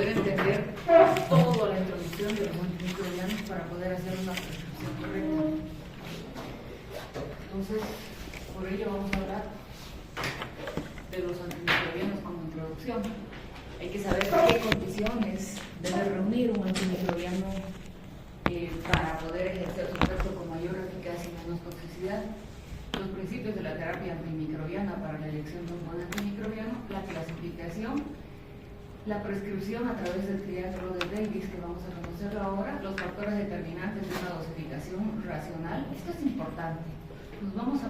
poder entender toda la introducción de los antimicrobianos para poder hacer una prescripción correcta. Entonces, por ello vamos a hablar de los antimicrobianos como introducción. Hay que saber qué condiciones debe reunir un antimicrobiano para poder ejercer su efecto con mayor eficacia y menos toxicidad. Los principios de la terapia antimicrobiana para la elección de un buen antimicrobiano, la clasificación, la prescripción a través del triángulo de Davis, que vamos a conocerlo ahora, los factores determinantes de una dosificación racional. Esto es importante. Nos vamos a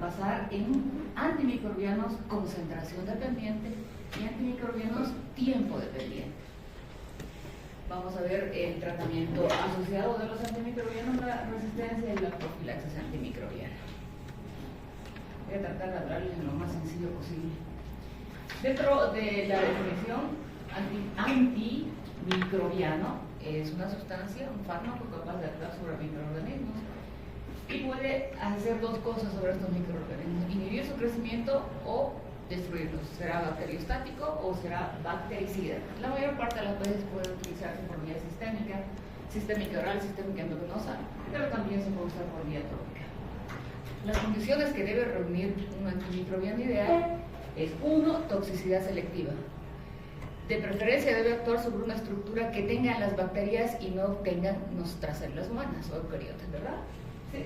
basar en antimicrobianos concentración dependiente y antimicrobianos tiempo dependiente. Vamos a ver el tratamiento asociado de los antimicrobianos, la resistencia y la profilaxis antimicrobiana. Voy a tratar de hablarles lo más sencillo posible. Dentro de la definición, antimicrobiano es una sustancia, un fármaco capaz de actuar sobre microorganismos y puede hacer dos cosas sobre estos microorganismos: inhibir su crecimiento o destruirlos. Será bacteriostático o será bactericida. La mayor parte de las veces puede utilizarse por vía sistémica oral, sistémica endovenosa, pero también se puede usar por vía tópica. Las condiciones que debe reunir un antimicrobiano ideal es: 1. Toxicidad selectiva. De preferencia debe actuar sobre una estructura que tengan las bacterias y no tengan nuestras células humanas o eucariotas, ¿verdad? Sí.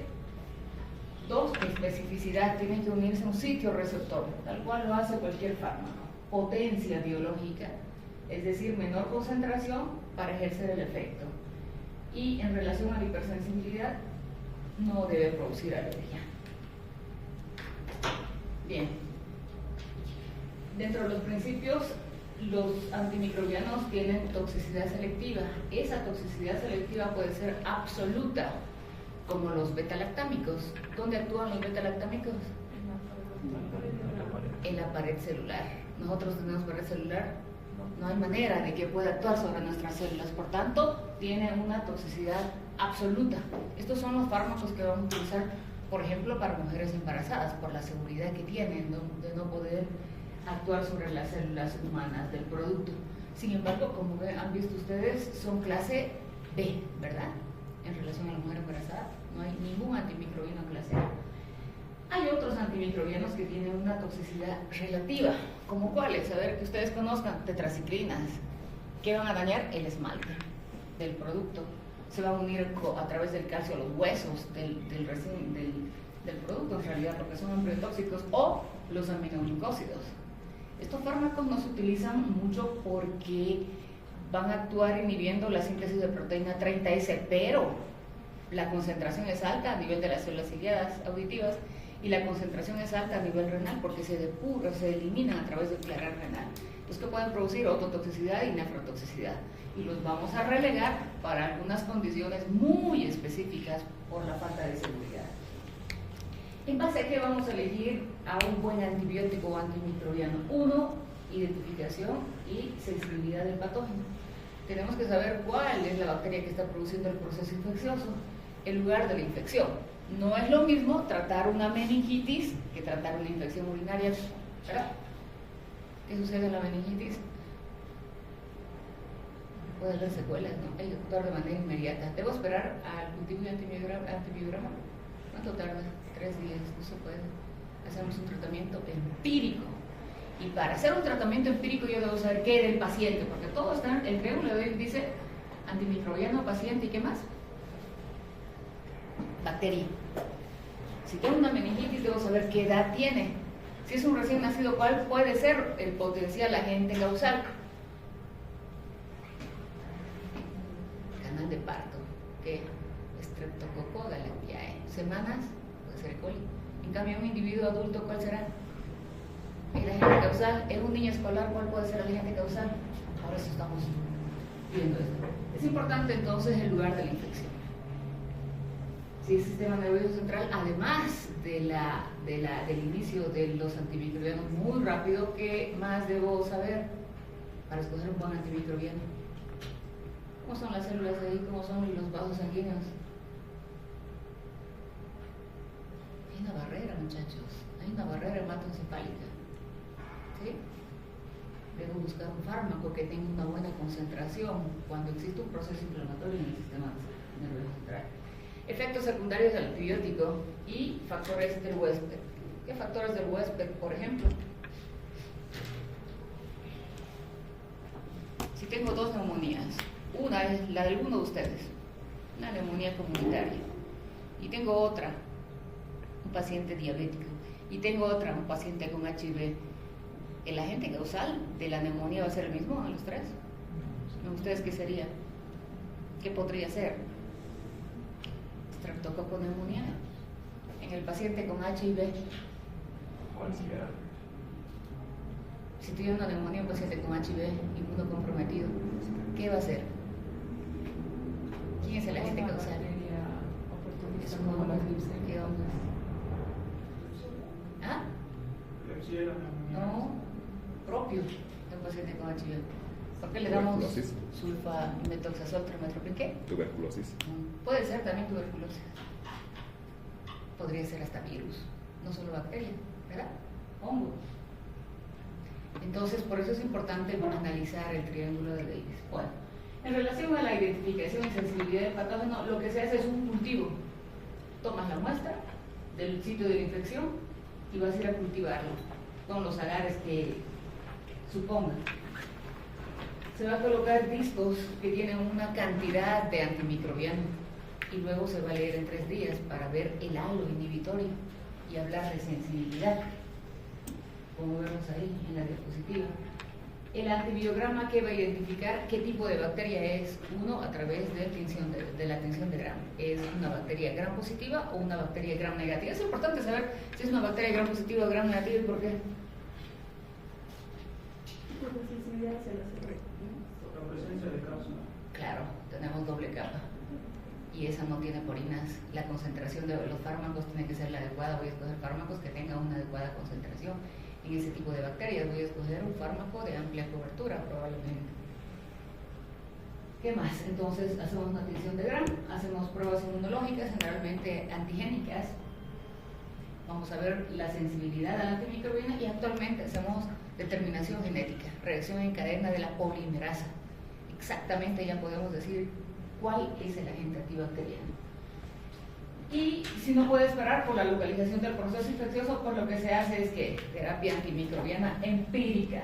2. Especificidad. Tiene que unirse a un sitio receptor, tal cual lo hace cualquier fármaco. Potencia biológica, es decir, menor concentración para ejercer el efecto. Y en relación a la hipersensibilidad, no debe producir alergia. Bien. Dentro de los principios, los antimicrobianos tienen toxicidad selectiva. Esa toxicidad selectiva puede ser absoluta, como los betalactámicos. ¿Dónde actúan los betalactámicos? En la pared celular. Nosotros tenemos pared celular. No hay manera de que pueda actuar sobre nuestras células. Por tanto, tiene una toxicidad absoluta. Estos son los fármacos que vamos a utilizar, por ejemplo, para mujeres embarazadas, por la seguridad que tienen de no poder actuar sobre las células humanas del producto. Sin embargo, como han visto ustedes, son clase B, ¿verdad? En relación a la mujer embarazada, no hay ningún antimicrobiano clase A. Hay otros antimicrobianos que tienen una toxicidad relativa, como cuáles, a ver, que ustedes conozcan: tetraciclinas, que van a dañar el esmalte del producto, se van a unir a través del calcio a los huesos del producto, en realidad, porque son embriotóxicos, o los aminoglucósidos. Estos fármacos no se utilizan mucho porque van a actuar inhibiendo la síntesis de proteína 30S, pero la concentración es alta a nivel de las células ciliadas auditivas y la concentración es alta a nivel renal porque se eliminan a través del claral renal. Entonces, que pueden producir ototoxicidad y nefrotoxicidad. Y los vamos a relegar para algunas condiciones muy específicas por la falta de seguridad. ¿En base a qué vamos a elegir a un buen antibiótico o antimicrobiano? 1. Identificación y sensibilidad del patógeno. Tenemos que saber cuál es la bacteria que está produciendo el proceso infeccioso, el lugar de la infección. No es lo mismo tratar una meningitis que tratar una infección urinaria, ¿verdad? ¿Qué sucede en la meningitis? Puede haber secuelas, ¿no? Hay que actuar de manera inmediata. ¿Debo esperar al cultivo de antibiograma? ¿Cuánto tarda? 3 días, no se puede. Hacemos un tratamiento empírico. Y para hacer un tratamiento empírico yo debo saber qué del paciente, porque todo está, el triángulo de Davis dice antimicrobiano, paciente y ¿qué más? Bacteria. Si tengo una meningitis debo saber qué edad tiene. Si es un recién nacido, ¿cuál puede ser el potencial agente causal? Canal de parto, ¿qué? Streptococcus galendiae. Semanas, puede ser E. coli. En cambio, un individuo adulto, ¿cuál será? El agente causal. En un niño escolar, ¿cuál puede ser el agente causal? Ahora sí estamos viendo esto. Es importante entonces el lugar de la infección. Si el sistema nervioso central, además del inicio de los antimicrobianos muy rápido, ¿qué más debo saber para escoger un buen antimicrobiano? ¿Cómo son las células ahí? ¿Cómo son los vasos sanguíneos? Hay una barrera, muchachos. Hay una barrera hematoencefálica. ¿Sí? debo buscar un fármaco que tenga una buena concentración cuando existe un proceso inflamatorio en el sistema nervioso central. Efectos secundarios del antibiótico y factores del huésped. ¿Qué factores del huésped, por ejemplo? Si tengo dos neumonías, una es la de alguno de ustedes, una neumonía comunitaria, y tengo otra, un paciente diabético, y tengo otra, un paciente con HIV, ¿el agente causal de la neumonía va a ser el mismo en los tres? ¿Ustedes qué sería? ¿Qué podría ser? Streptococcus pneumoniae. En el paciente con HIV, si tuviera una neumonía, un paciente con HIV inmunocomprometido, ¿qué va a hacer? ¿Quién es el agente causal? Es un hongo. ¿Qué hongo? ¿Ah? No, propio de un paciente con HIV. ¿Por qué le damos sulfamethoxazol, trimethoprim? ¿Qué? Tuberculosis. Puede ser también tuberculosis. Podría ser hasta virus, no solo bacteria, ¿verdad? Hongo. Entonces, por eso es importante analizar el triángulo de Davis. Bueno, en relación a la identificación y sensibilidad del patógeno, lo que se hace es un cultivo. Tomas la muestra del sitio de la infección y vas a ir a cultivarlo con los agares que supongan. Se va a colocar discos que tienen una cantidad de antimicrobiano y luego se va a leer en 3 días para ver el halo inhibitorio y hablar de sensibilidad, como vemos ahí en la diapositiva. El antibiograma que va a identificar qué tipo de bacteria es, uno a través de la tinción de Gram. ¿Es una bacteria Gram positiva o una bacteria Gram negativa? Es importante saber si es una bacteria Gram positiva o Gram negativa y por qué. Por la sensibilidad hacia la salud. Por la presencia de cápsula. Claro, tenemos doble capa. Y esa no tiene porinas. La concentración de los fármacos tiene que ser la adecuada. Voy a escoger fármacos que tengan una adecuada concentración. En ese tipo de bacterias voy a escoger un fármaco de amplia cobertura probablemente. ¿Qué más? Entonces hacemos una tinción de Gram, hacemos pruebas inmunológicas, generalmente antigénicas. Vamos a ver la sensibilidad a la antimicrobiana y actualmente hacemos determinación genética, reacción en cadena de la polimerasa. Exactamente ya podemos decir cuál es el agente antibacteriano. Y si no puede esperar por la localización del proceso infeccioso, pues lo que se hace es que terapia antimicrobiana empírica,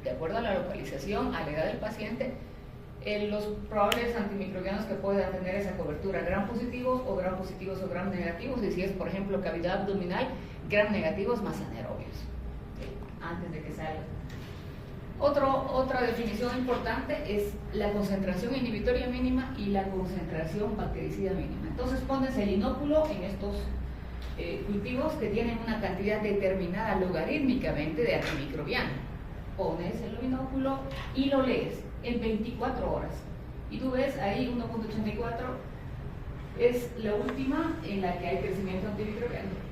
de acuerdo a la localización, a la edad del paciente, los probables antimicrobianos que puedan tener esa cobertura, gram positivos o gram negativos, y si es, por ejemplo, cavidad abdominal, gram negativos más anaerobios, ¿sí? Antes de que salga. Otra definición importante es la concentración inhibitoria mínima y la concentración bactericida mínima. Entonces pones el inóculo en estos cultivos que tienen una cantidad determinada logarítmicamente de antimicrobiano. Pones el inóculo y lo lees en 24 horas. Y tú ves ahí 1.84 es la última en la que hay crecimiento antimicrobiano.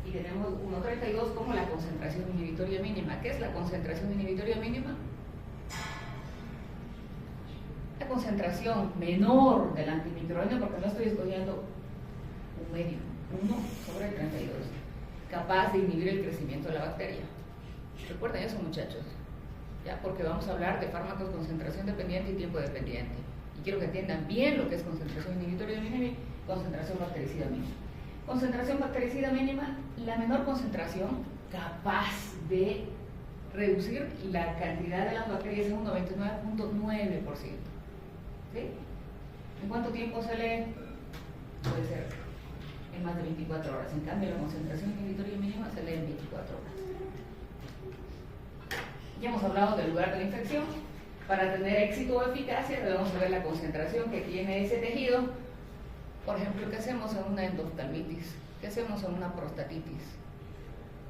Y tenemos 1.32 como la concentración inhibitoria mínima. ¿Qué es la concentración inhibitoria mínima? La concentración menor del antimicrobiano, porque no estoy escogiendo un medio, 1/32, capaz de inhibir el crecimiento de la bacteria. Recuerden eso, muchachos, ¿ya? Porque vamos a hablar de fármacos concentración dependiente y tiempo dependiente. Y quiero que entiendan bien lo que es concentración inhibitoria mínima y concentración bactericida mínima. Concentración bactericida mínima, la menor concentración capaz de reducir la cantidad de las bacterias en un 99.9%. ¿Sí? ¿En cuánto tiempo se lee? Puede ser en más de 24 horas. En cambio, la concentración inhibitoria mínima se lee en 24 horas. Ya hemos hablado del lugar de la infección. Para tener éxito o eficacia, debemos saber la concentración que tiene ese tejido. Por ejemplo, ¿qué hacemos en una endoftalmitis? ¿Qué hacemos en una prostatitis?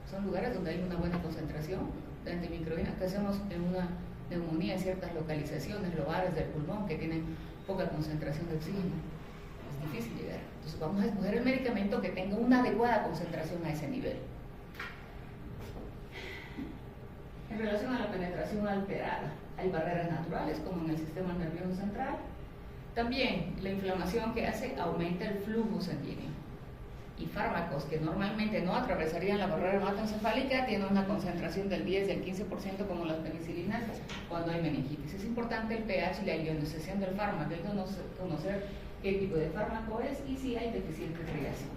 Son lugares donde hay una buena concentración de antimicrobiana. ¿Qué hacemos en una neumonía en ciertas localizaciones, lugares del pulmón que tienen poca concentración de oxígeno? Es difícil llegar. Entonces vamos a escoger el medicamento que tenga una adecuada concentración a ese nivel. En relación a la penetración alterada, hay barreras naturales como en el sistema nervioso central. También la inflamación que hace aumenta el flujo sanguíneo. y fármacos que normalmente no atravesarían la barrera hematoencefálica tienen una concentración del 10 y el 15% como las penicilinas cuando hay meningitis. Es importante el pH y la ionización del fármaco, hay que conocer qué tipo de fármaco es y si hay deficiente irrigación.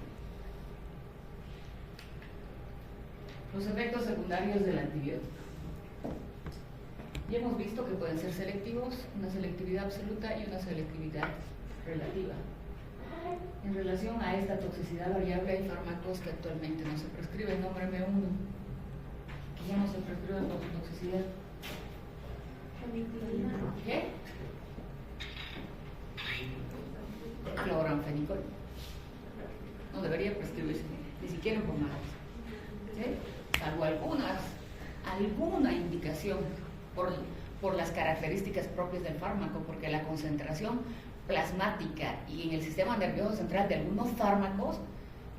Los efectos secundarios del antibiótico. Ya hemos visto que pueden ser selectivos, una selectividad absoluta y una selectividad relativa. En relación a esta toxicidad variable hay fármacos que actualmente no se prescriben. Nómbrame uno que ya no se prescribe por su toxicidad. ¿Qué? Cloranfenicol. No debería prescribirse, ni siquiera en pomadas. ¿Sí? Salvo alguna indicación por las características propias del fármaco, porque la concentración plasmática y en el sistema nervioso central de algunos fármacos,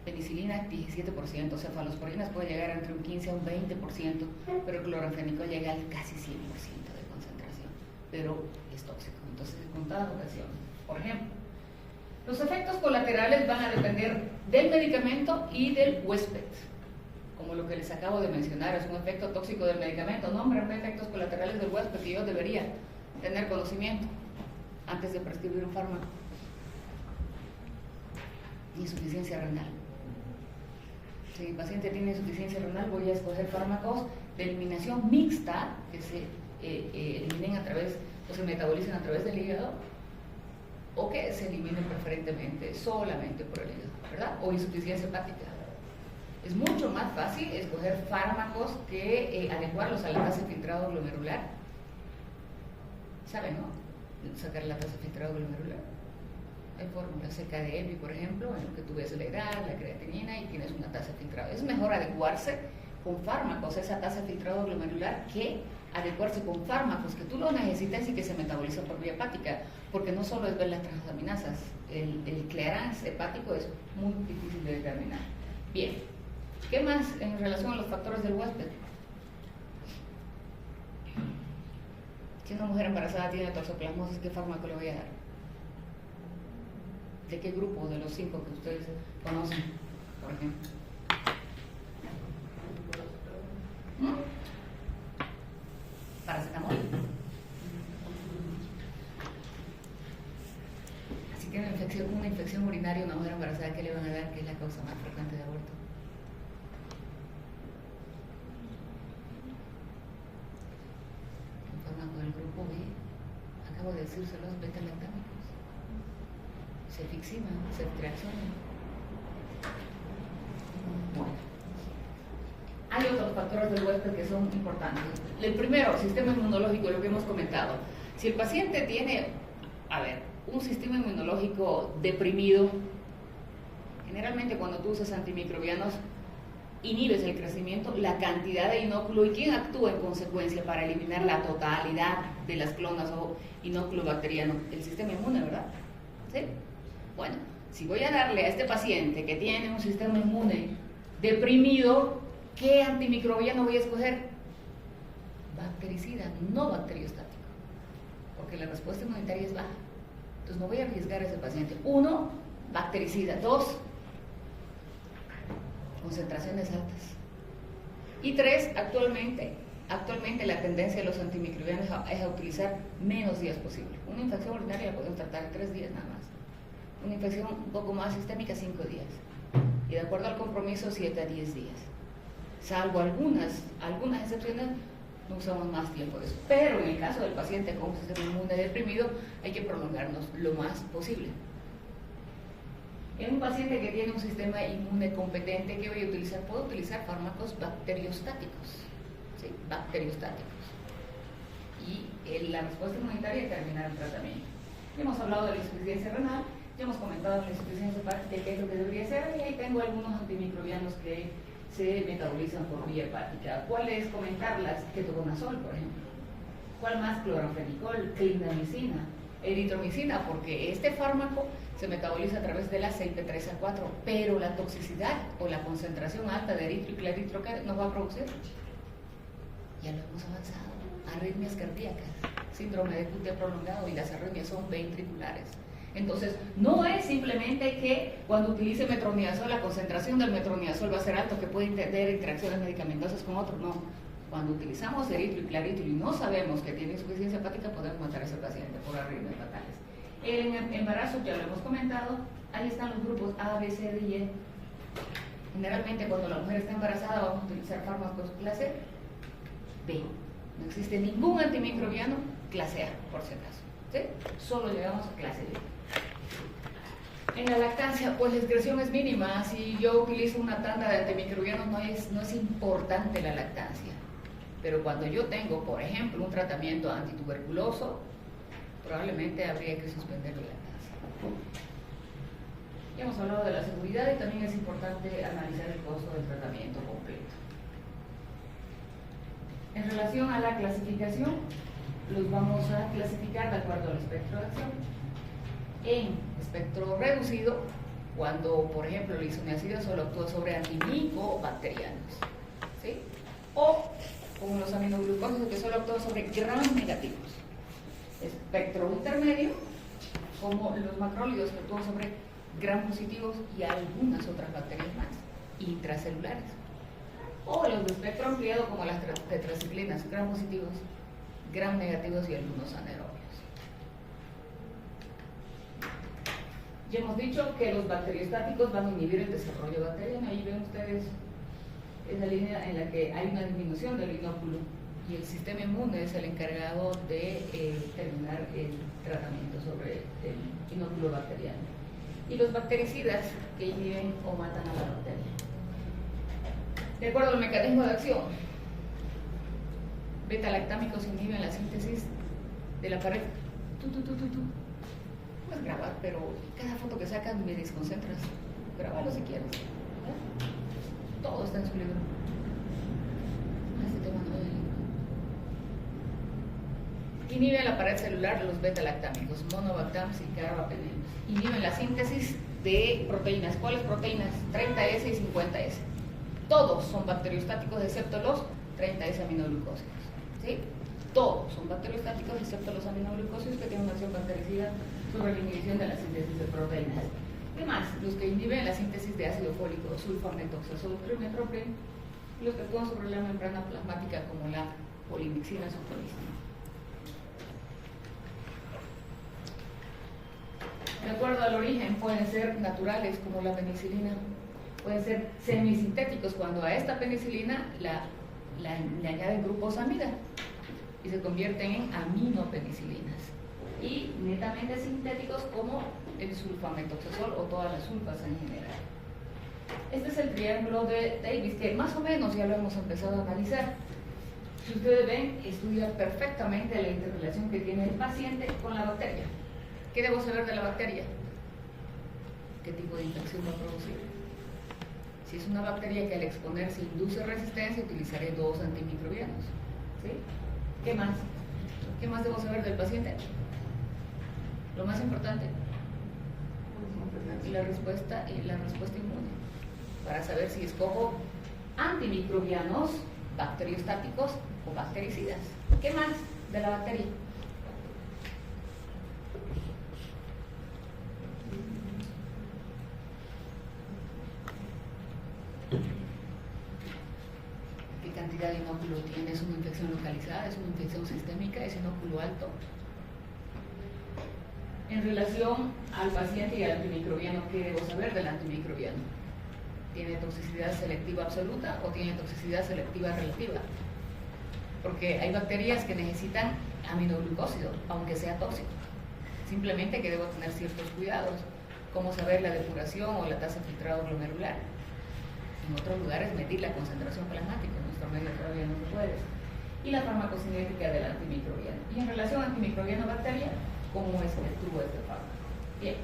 penicilina 17%, cefalosporinas puede llegar entre un 15 a un 20%, pero el cloranfenicol llega al casi 100% de concentración, pero es tóxico. Entonces, en contadas ocasiones, por ejemplo, los efectos colaterales van a depender del medicamento y del huésped. Como lo que les acabo de mencionar, es un efecto tóxico del medicamento. Nómbrame efectos colaterales del huésped que yo debería tener conocimiento antes de prescribir un fármaco. Insuficiencia renal. Si mi paciente tiene insuficiencia renal, voy a escoger fármacos de eliminación mixta que se eliminen a través, o se metabolicen a través del hígado, o que se eliminen preferentemente solamente por el hígado, ¿verdad? O insuficiencia hepática. Es mucho más fácil escoger fármacos que adecuarlos a la tasa de filtrado glomerular. ¿Saben, no? Sacar la tasa de filtrado glomerular. Hay fórmulas CKD-EPI, por ejemplo, en lo que tú ves la edad, la creatinina y tienes una tasa de filtrado. Es mejor adecuarse con fármacos a esa tasa de filtrado glomerular que adecuarse con fármacos que tú lo necesitas y que se metabolizan por vía hepática, porque no solo es ver las transaminasas, el clearance hepático es muy difícil de determinar. Bien, ¿qué más en relación a los factores del huésped? Si una mujer embarazada tiene toxoplasmosis, ¿qué fármaco le voy a dar? ¿De qué grupo de los 5 que ustedes conocen, por ejemplo? Paracetamol. Si tiene una infección urinaria, una mujer embarazada, ¿qué le van a dar? Que es la causa más frecuente de aborto. Un fármaco del grupo B, acabo de decírselos, beta-lactámicos. Cefixima, ceftriaxona. Hay otros factores del huésped que son importantes. El primero, sistema inmunológico, lo que hemos comentado. Si el paciente tiene, un sistema inmunológico deprimido, generalmente cuando tú usas antimicrobianos, inhibes el crecimiento, la cantidad de inóculo y quién actúa en consecuencia para eliminar la totalidad de las clonas o inóculo bacteriano, el sistema inmune, ¿verdad? ¿Sí? Bueno, si voy a darle a este paciente que tiene un sistema inmune deprimido, ¿qué antimicrobiano voy a escoger? Bactericida, no bacteriostático, porque la respuesta inmunitaria es baja. Entonces no voy a arriesgar a ese paciente. 1, bactericida. 2, concentraciones altas. Y 3, actualmente la tendencia de los antimicrobianos es a utilizar menos días posible. Una infección urinaria la podemos tratar en 3 días nada más. Una infección un poco más sistémica, 5 días. Y de acuerdo al compromiso, 7 a 10 días. Salvo algunas excepciones, no usamos más tiempo de eso. Pero en el caso del paciente con un sistema inmune deprimido, hay que prolongarnos lo más posible. En un paciente que tiene un sistema inmune competente, ¿qué voy a utilizar? Puedo utilizar fármacos bacteriostáticos, ¿sí? Bacteriostáticos. Y la respuesta inmunitaria terminar el tratamiento. Ya hemos hablado de la insuficiencia renal, ya hemos comentado la insuficiencia hepática, qué es lo que debería ser, y ahí tengo algunos antimicrobianos que se metabolizan por vía hepática. ¿Cuáles comentarlas? Ketoconazol, por ejemplo. ¿Cuál más? Cloranfenicol, clindamicina, eritromicina, porque este fármaco se metaboliza a través de la CYP3A4, pero la toxicidad o la concentración alta de eritro y claritro que nos va a producir, ya lo hemos avanzado. Arritmias cardíacas, síndrome de QT prolongado, y las arritmias son ventriculares. Entonces, no es simplemente que cuando utilice metronidazol, la concentración del metronidazol va a ser alto, que puede tener interacciones medicamentosas con otros, no. Cuando utilizamos eritro y claritro y no sabemos que tiene insuficiencia hepática, podemos matar a ese paciente por arritmias fatales. El embarazo, ya lo hemos comentado, ahí están los grupos A, B, C, D y E. Generalmente cuando la mujer está embarazada vamos a utilizar fármacos clase B. No existe ningún antimicrobiano clase A, por si acaso. ¿Sí? Solo llegamos a clase B. En la lactancia, pues la excreción es mínima. Si yo utilizo una tanda de antimicrobianos, no es importante la lactancia. Pero cuando yo tengo, por ejemplo, un tratamiento antituberculoso, probablemente habría que suspender la lactancia. Ya hemos hablado de la seguridad y también es importante analizar el costo del tratamiento completo. En relación a la clasificación, los vamos a clasificar de acuerdo al espectro de acción. En espectro reducido, cuando, por ejemplo, la isoniazida solo actúa sobre antimicobacterianos, ¿sí? O como los aminoglucósidos que solo actúan sobre gram negativos. Espectro intermedio, como los macrólidos que actúan sobre gram positivos y algunas otras bacterias más, intracelulares. O los de espectro ampliado, como las tetraciclinas, gram positivos, gram negativos y algunos anaerobios. Ya hemos dicho que los bacteriostáticos van a inhibir el desarrollo bacteriano. Ahí ven ustedes esa línea en la que hay una disminución del inóculo y el sistema inmune es el encargado de terminar el tratamiento sobre el inóculo bacteriano. Y los bactericidas que inhiben o matan a la bacteria. De acuerdo al mecanismo de acción, beta-lactámicos inhiben la síntesis de la pared. Puedes grabar, pero cada foto que sacas me desconcentras. Grábalo si quieres. Todo está en su libro. Este tema no es del libro. Inhiben la pared celular los beta-lactámicos, monobactams y carbapenems. Inhiben la síntesis de proteínas. ¿Cuáles proteínas? 30S y 50S. Todos son bacteriostáticos excepto los 30S aminoglucósidos. ¿Sí? Todos son bacteriostáticos excepto los aminoglucósidos que tienen una acción bactericida sobre la inhibición de la síntesis de proteínas. ¿Qué más? Los que inhiben la síntesis de ácido fólico, sulfamethoxazol, trimethoprim, y los que actúan sobre la membrana plasmática como la polimixina sulfonística. De acuerdo al origen, pueden ser naturales como la penicilina, pueden ser semisintéticos cuando a esta penicilina le añaden grupos amida y se convierten en aminopenicilinas, y netamente sintéticos como el sulfamethoxazol o todas las sulfas en general. Este es el triángulo de Davis, que más o menos ya lo hemos empezado a analizar. Si ustedes ven, estudia perfectamente la interrelación que tiene el paciente con la bacteria. ¿Qué debo saber de la bacteria? ¿Qué tipo de infección va a producir? Si es una bacteria que al exponerse induce resistencia, utilizaré 2 antimicrobianos. ¿Sí? ¿Qué más? ¿Qué más debo saber del paciente? Lo más importante, la respuesta inmune, para saber si escojo antimicrobianos, bacteriostáticos o bactericidas. ¿Qué más de la bacteria? ¿Qué cantidad de inóculo tiene? ¿Es una infección localizada? ¿Es una infección sistémica? ¿Es inóculo alto? En relación al paciente y al antimicrobiano, ¿qué debo saber del antimicrobiano? ¿Tiene toxicidad selectiva absoluta o tiene toxicidad selectiva relativa? Porque hay bacterias que necesitan aminoglucósido, aunque sea tóxico. Simplemente que debo tener ciertos cuidados, como saber la depuración o la tasa de filtrado glomerular. En otros lugares medir la concentración plasmática, en nuestro medio todavía no se puede. Y la farmacocinética del antimicrobiano. Y en relación antimicrobiano-bacteria, ¿cómo es que actúa este fármaco? Bien.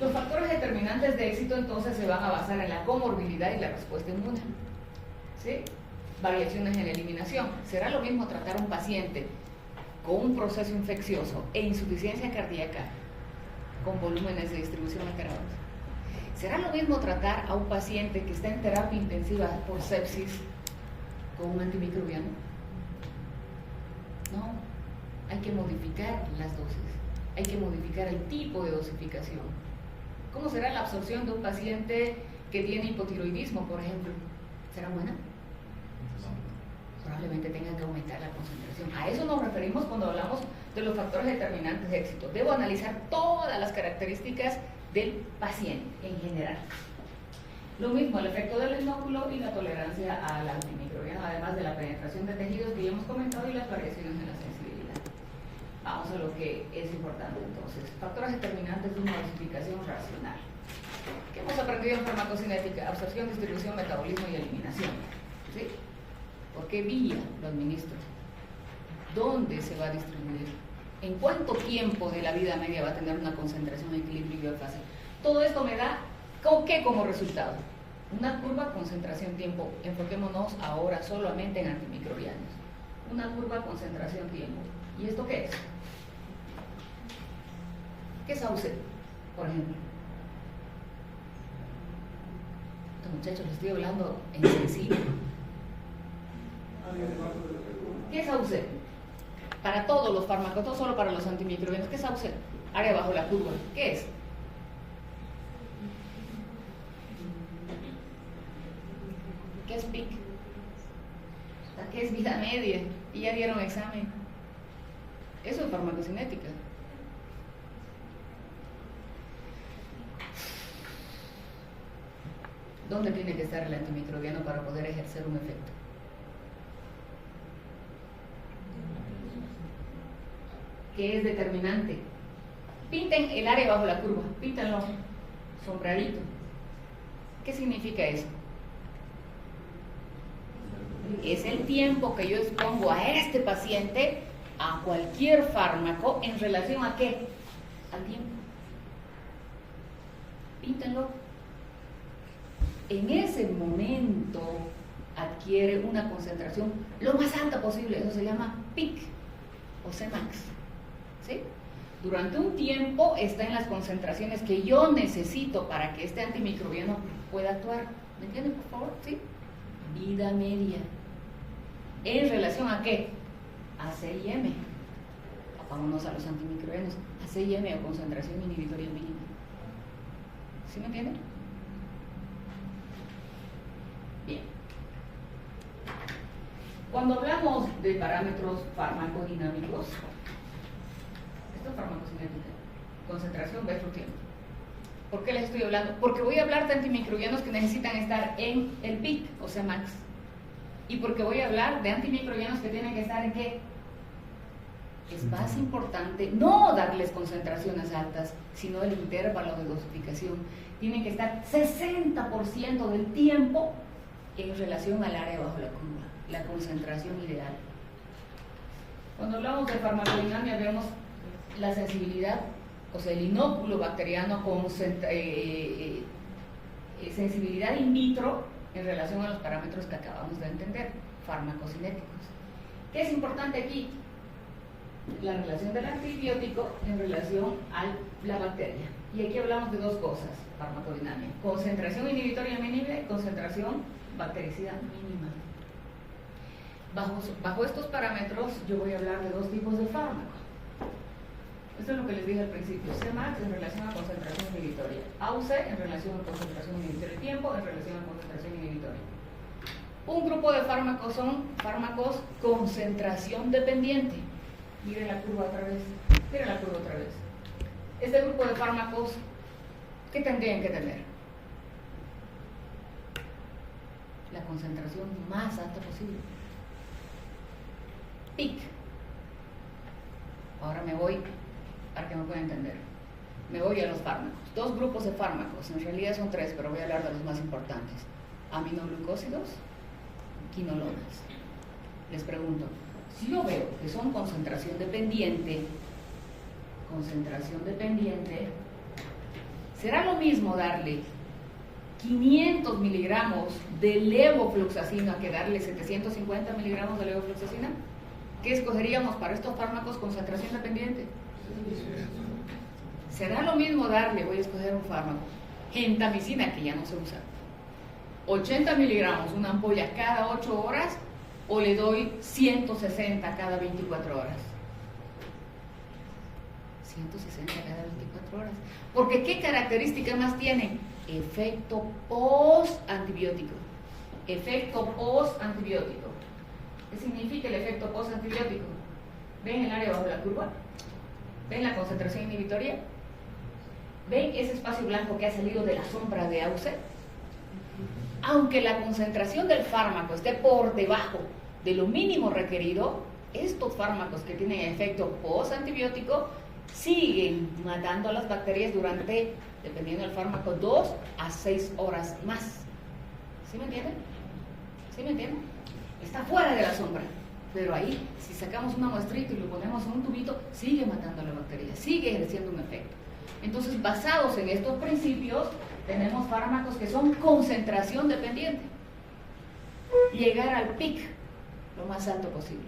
Los factores determinantes de éxito entonces se van a basar en la comorbilidad y la respuesta inmune. ¿Sí? Variaciones en la eliminación. ¿Será lo mismo tratar a un paciente con un proceso infeccioso e insuficiencia cardíaca con volúmenes de distribución alterados? ¿Será lo mismo tratar a un paciente que está en terapia intensiva por sepsis con un antimicrobiano? No. Hay que modificar las dosis, hay que modificar el tipo de dosificación. ¿Cómo será la absorción de un paciente que tiene hipotiroidismo, por ejemplo? ¿Será buena? Probablemente tenga que aumentar la concentración. A eso nos referimos cuando hablamos de los factores determinantes de éxito. Debo analizar todas las características del paciente en general. Lo mismo, el efecto del inóculo y la tolerancia al antimicrobiano, además de la penetración de tejidos que ya hemos comentado y las variaciones en la sensibilidad. Vamos a lo que es importante entonces. Factores determinantes de una dosificación racional. ¿Qué hemos aprendido en farmacocinética? Absorción, distribución, metabolismo y eliminación. ¿Sí? ¿Por qué vía lo administro? ¿Dónde se va a distribuir? ¿En cuánto tiempo de la vida media va a tener una concentración, equilibrio y biofase? Todo esto me da ¿qué como resultado? Una curva concentración-tiempo. Enfoquémonos ahora solamente en antimicrobianos. Una curva concentración-tiempo. ¿Y esto qué es? ¿Qué es AUC, por ejemplo? Muchachos, les estoy hablando en sencillo. ¿Qué es AUC? Para todos los fármacos, no solo para los antimicrobianos. ¿Qué es AUC? Área bajo la curva. ¿Qué es? ¿Qué es PIC? ¿Qué es vida media? Y ya dieron examen. Eso es farmacocinética. ¿Dónde tiene que estar el antimicrobiano para poder ejercer un efecto? ¿Qué es determinante? Pinten el área bajo la curva, píntenlo sombradito. ¿Qué significa eso? Es el tiempo que yo expongo a este paciente a cualquier fármaco en relación a ¿qué? Al tiempo. Píntenlo. En ese momento adquiere una concentración lo más alta posible, eso se llama PIC o Cmax. ¿Sí? Durante un tiempo está en las concentraciones que yo necesito para que este antimicrobiano pueda actuar. ¿Me entienden, por favor? ¿Sí? Vida media. ¿En relación a qué? A C y M. Vámonos a los antimicrobianos. A C y M o concentración inhibitoria mínima. ¿Sí me entienden? Bien. Cuando hablamos de parámetros farmacodinámicos, esto es farmacocinética, concentración versus tiempo. ¿Por qué les estoy hablando? Porque voy a hablar de antimicrobianos que necesitan estar en el PIC, o sea, max. Y porque voy a hablar de antimicrobianos que tienen que estar en ¿qué? Es más importante no darles concentraciones altas, sino el intervalo de dosificación. Tienen que estar 60% del tiempo en relación al área bajo la curva, la concentración ideal. Cuando hablamos de farmacodinámica vemos la sensibilidad, o sea, el inóculo bacteriano con sensibilidad in vitro en relación a los parámetros que acabamos de entender, farmacocinéticos. ¿Qué es importante aquí? La relación del antibiótico en relación a la bacteria. Y aquí hablamos de dos cosas, farmacodinámica: concentración inhibitoria mínima y concentración bactericida mínima. Bajo estos parámetros yo voy a hablar de dos tipos de fármacos. Esto es lo que les dije al principio: Cmax en relación a concentración inhibitoria, AUC en relación a concentración inhibitoria, tiempo en relación a concentración inhibitoria. Un grupo de fármacos son fármacos concentración dependiente. Miren la curva otra vez. Miren la curva otra vez. Este grupo de fármacos, ¿qué tendrían que tener? La concentración más alta posible. PIC. Ahora me voy, para que me puedan entender, me voy a los fármacos. Dos grupos de fármacos, en realidad son tres, pero voy a hablar de los más importantes: aminoglucósidos, quinolonas. Les pregunto, si yo veo que son concentración dependiente, ¿será lo mismo darle 500 miligramos de levofloxacina que darle 750 miligramos de levofloxacina? ¿Qué escogeríamos para estos fármacos concentración dependiente? ¿Será lo mismo darle, voy a escoger un fármaco, gentamicina, que ya no se usa, 80 miligramos, una ampolla cada 8 horas, o le doy 160 cada 24 horas? 160 cada 24 horas. Porque ¿qué característica más tiene? Efecto post-antibiótico. Efecto post-antibiótico. ¿Qué significa el efecto post-antibiótico? ¿Ven el área bajo la curva? ¿Ven la concentración inhibitoria? ¿Ven ese espacio blanco que ha salido de la sombra de Auce? Aunque la concentración del fármaco esté por debajo de lo mínimo requerido, estos fármacos que tienen efecto post-antibiótico siguen matando a las bacterias durante, dependiendo del fármaco, 2 a 6 horas más. ¿Sí me entienden? ¿Sí me entienden? Está fuera de la sombra, pero ahí, si sacamos una muestrita y lo ponemos en un tubito, sigue matando a la bacteria, sigue ejerciendo un efecto. Entonces, basados en estos principios, tenemos fármacos que son concentración dependiente. Llegar al pic lo más alto posible.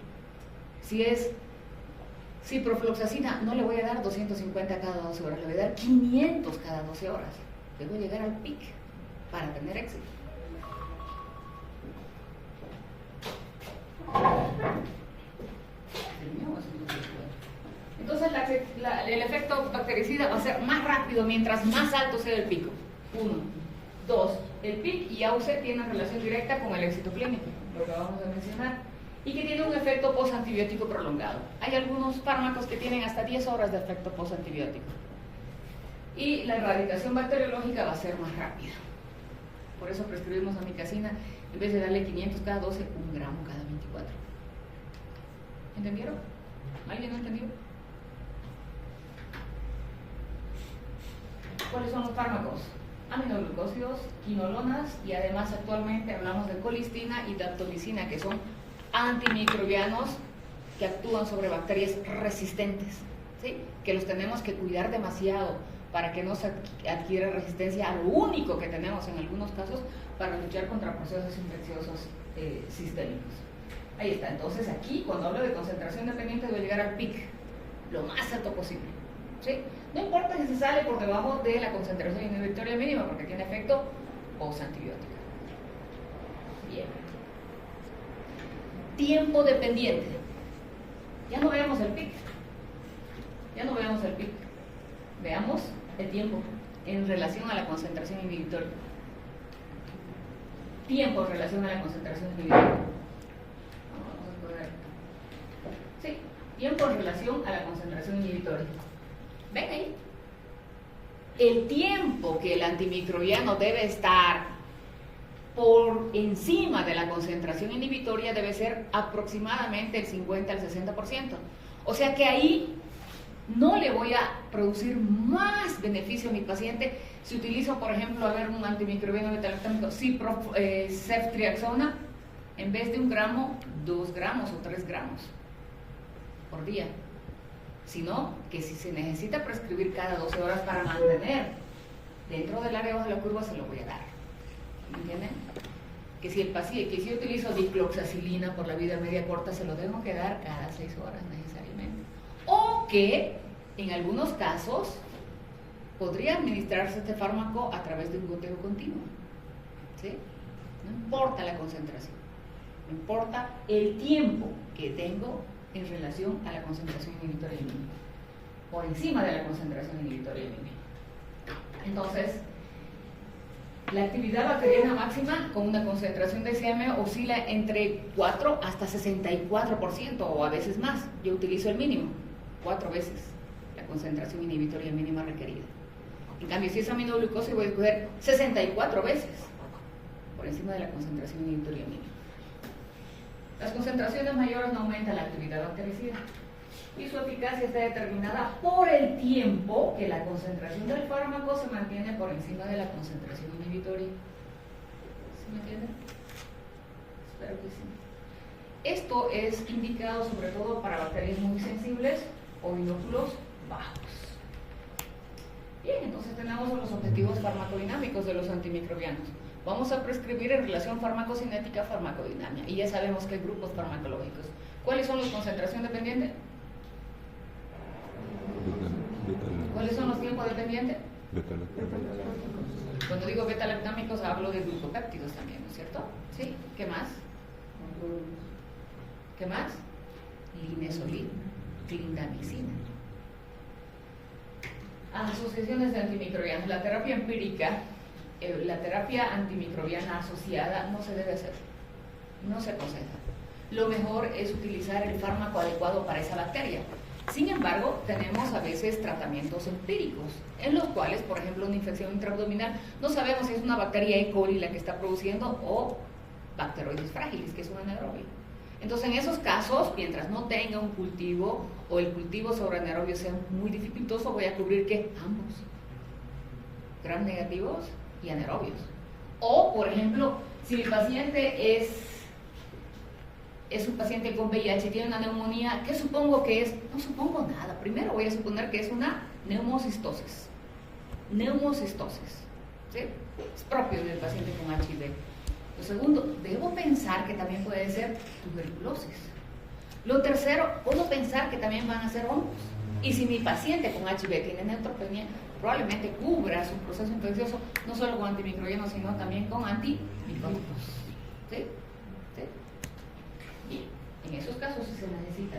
Si es ciprofloxacina, no le voy a dar 250 cada 12 horas, le voy a dar 500 cada 12 horas. Debo llegar al pic para tener éxito. Entonces el efecto bactericida va a ser más rápido mientras más alto sea el pico. 1, 2, el PIC y AUC tienen relación directa con el éxito clínico, lo que vamos a mencionar, y que tiene un efecto postantibiótico prolongado. Hay algunos fármacos que tienen hasta 10 horas de efecto postantibiótico. Y la erradicación bacteriológica va a ser más rápida. Por eso prescribimos amikacina, en vez de darle 500 cada 12, 1 gramo cada 24. ¿Entendieron? ¿Alguien no entendió? ¿Cuáles son los fármacos? Aminoglucósidos, quinolonas y además actualmente hablamos de colistina y daptomicina, que son antimicrobianos que actúan sobre bacterias resistentes, ¿sí? Que los tenemos que cuidar demasiado para que no se adquiera resistencia a lo único que tenemos en algunos casos para luchar contra procesos infecciosos sistémicos. Ahí está. Entonces aquí, cuando hablo de concentración dependiente, debo llegar al pic lo más alto posible, ¿sí? No importa si se sale por debajo de la concentración inhibitoria mínima, porque tiene efecto postantibiótico. Bien. Tiempo dependiente. Ya no veamos el pic. Ya no veamos el pic. Veamos el tiempo en relación a la concentración inhibitoria. Tiempo en relación a la concentración inhibitoria. Vamos a poner. Sí, tiempo en relación a la concentración inhibitoria. ¿Ven ahí? El tiempo que el antimicrobiano debe estar por encima de la concentración inhibitoria debe ser aproximadamente el 50 al 60%. O sea que ahí no le voy a producir más beneficio a mi paciente si utilizo, por ejemplo, un antimicrobiano beta-lactámico, ceftriaxona, en vez de 1 gramo, 2 gramos o 3 gramos por día. Sino que si se necesita prescribir cada 12 horas para mantener dentro del área bajo la curva, se lo voy a dar. ¿Me entienden? Que si el paciente, que si yo utilizo dicloxacilina por la vida media corta, se lo tengo que dar cada 6 horas necesariamente. O que en algunos casos podría administrarse este fármaco a través de un goteo continuo, ¿sí? No importa la concentración, no importa el tiempo que tengo en relación a la concentración inhibitoria mínima, por encima de la concentración inhibitoria mínima. Entonces, la actividad bacteriana máxima con una concentración de ICM oscila entre 4 hasta 64% o a veces más. Yo utilizo el mínimo, 4 veces la concentración inhibitoria mínima requerida. En cambio, si es aminoglucosa, voy a escoger 64 veces por encima de la concentración inhibitoria mínima. Las concentraciones mayores no aumentan la actividad bactericida y su eficacia está determinada por el tiempo que la concentración del fármaco se mantiene por encima de la concentración inhibitoria. ¿Sí me entienden? Espero que sí. Esto es indicado sobre todo para bacterias muy sensibles o inóculos bajos. Bien, entonces tenemos los objetivos farmacodinámicos de los antimicrobianos. Vamos a prescribir en relación farmacocinética, farmacodinamia. Y ya sabemos que hay grupos farmacológicos. ¿Cuáles son los concentración dependientes? ¿Cuáles son los tiempos dependientes? Cuando digo beta-lactámicos hablo de glucopéptidos también, ¿no es cierto? ¿Sí? ¿Qué más? ¿Qué más? Linezolid, clindamicina. Asociaciones de antimicrobianos. La terapia empírica, la terapia antimicrobiana asociada no se debe hacer, no se aconseja. Lo mejor es utilizar el fármaco adecuado para esa bacteria. Sin embargo, tenemos a veces tratamientos empíricos, en los cuales, por ejemplo, una infección intraabdominal, no sabemos si es una bacteria E. coli la que está produciendo o Bacteroides fragilis, que es una anaerobia. Entonces, en esos casos, mientras no tenga un cultivo o el cultivo sobre anaerobio sea muy dificultoso, voy a cubrir ¿qué? Ambos, gram negativos y anaerobios. O, por ejemplo, si mi paciente es un paciente con VIH y tiene una neumonía, ¿qué supongo que es? No supongo nada. Primero voy a suponer que es una neumocistosis. Neumocistosis, ¿sí? Es propio del paciente con HIV. Lo segundo, debo pensar que también puede ser tuberculosis. Lo tercero, puedo pensar que también van a ser hongos. Y si mi paciente con HIV tiene neutropenia, probablemente cubra su proceso infeccioso no solo con antimicrobianos, sino también con antimicóticos. ¿Sí? ¿Sí? Y en esos casos sí se necesita.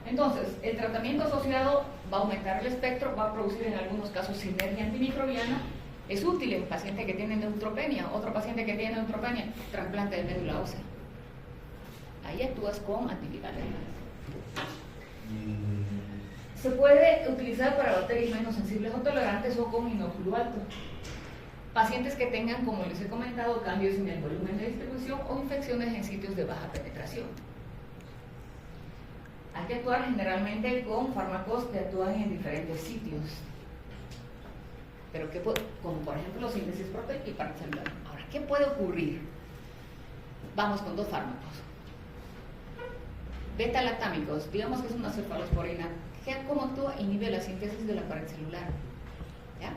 Entonces, el tratamiento asociado va a aumentar el espectro, va a producir en algunos casos sinergia antimicrobiana. Es útil en paciente que tiene neutropenia, otro paciente que tiene neutropenia, trasplante de médula ósea. Ahí actúas con antivirales. Se puede utilizar para bacterias menos sensibles o tolerantes o con inóculo alto. Pacientes que tengan, como les he comentado, cambios en el volumen de distribución o infecciones en sitios de baja penetración. Hay que actuar generalmente con fármacos que actúan en diferentes sitios. Pero como por ejemplo síntesis proteica y parte celular. Ahora, ¿qué puede ocurrir? Vamos con dos fármacos. Beta-lactámicos, digamos que es una cefalosporina. ¿Cómo actúa? Inhibe la síntesis de la pared celular. ¿Ya?